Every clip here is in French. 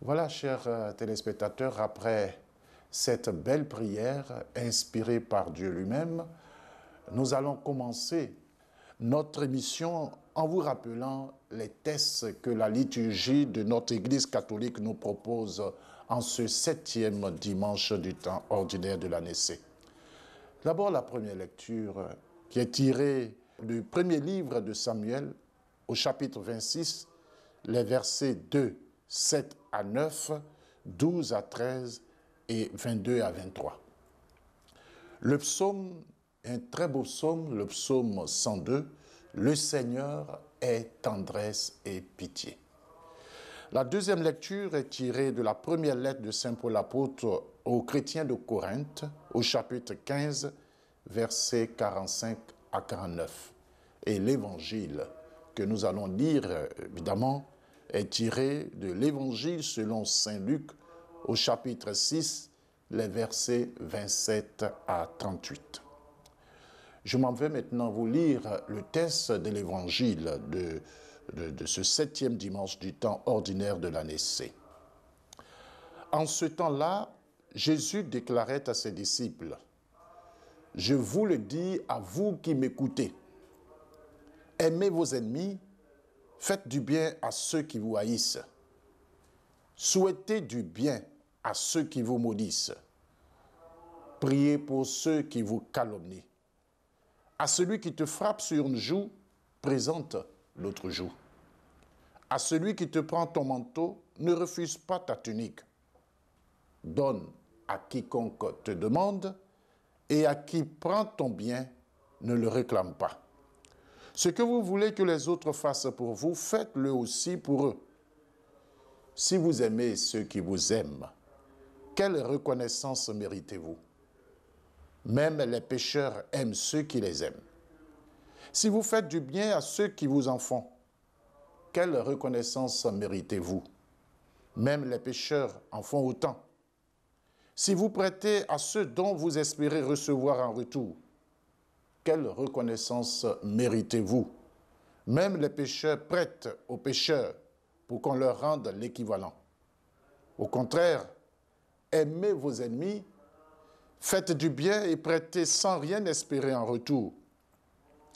Voilà, chers téléspectateurs, après cette belle prière inspirée par Dieu lui-même, nous allons commencer notre émission en vous rappelant les textes que la liturgie de notre Église catholique nous propose en ce 7e dimanche du temps ordinaire de l'année C. D'abord, la première lecture qui est tirée du premier livre de Samuel au chapitre 26, les versets 2, 7 à 9, 12 à 13 et 22 à 23. Le psaume, un très beau psaume, le psaume 102, « Le Seigneur est tendresse et pitié ». La deuxième lecture est tirée de la première lettre de Saint Paul apôtre aux chrétiens de Corinthe, au chapitre 15, versets 45 à 49. Et l'évangile que nous allons lire, évidemment, est tiré de l'évangile selon saint Luc, au chapitre 6, les versets 27 à 38. Je m'en vais maintenant vous lire le texte de l'évangile de ce 7e dimanche du temps ordinaire de l'année C. En ce temps-là, Jésus déclarait à ses disciples, « Je vous le dis à vous qui m'écoutez, aimez vos ennemis, faites du bien à ceux qui vous haïssent, souhaitez du bien à ceux qui vous maudissent, priez pour ceux qui vous calomnient. À celui qui te frappe sur une joue, présente l'autre joue. À celui qui te prend ton manteau, ne refuse pas ta tunique. Donne à quiconque te demande, et à qui prend ton bien, ne le réclame pas. Ce que vous voulez que les autres fassent pour vous, faites-le aussi pour eux. Si vous aimez ceux qui vous aiment, quelle reconnaissance méritez-vous? Même les pécheurs aiment ceux qui les aiment. Si vous faites du bien à ceux qui vous en font, quelle reconnaissance méritez-vous? Même les pécheurs en font autant. Si vous prêtez à ceux dont vous espérez recevoir en retour, quelle reconnaissance méritez-vous? Même les pécheurs prêtent aux pécheurs pour qu'on leur rende l'équivalent. Au contraire, aimez vos ennemis, faites du bien et prêtez sans rien espérer en retour.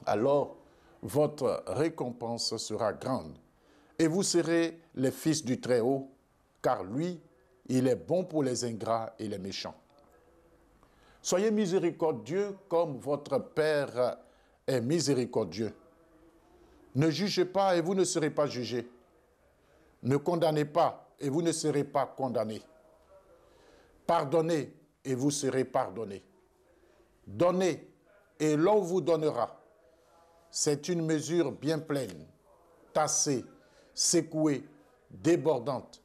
Alors, votre récompense sera grande et vous serez les fils du Très-Haut, car lui, il est bon pour les ingrats et les méchants. Soyez miséricordieux comme votre Père est miséricordieux. Ne jugez pas et vous ne serez pas jugés. Ne condamnez pas et vous ne serez pas condamnés. Pardonnez et vous serez pardonnés. Donnez et l'on vous donnera. C'est une mesure bien pleine, tassée, secouée, débordante,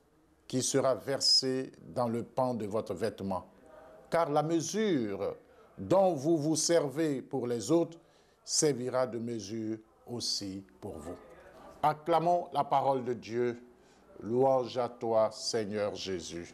qui sera versée dans le pan de votre vêtement. Car la mesure dont vous vous servez pour les autres servira de mesure aussi pour vous. Acclamons la parole de Dieu. Louange à toi, Seigneur Jésus.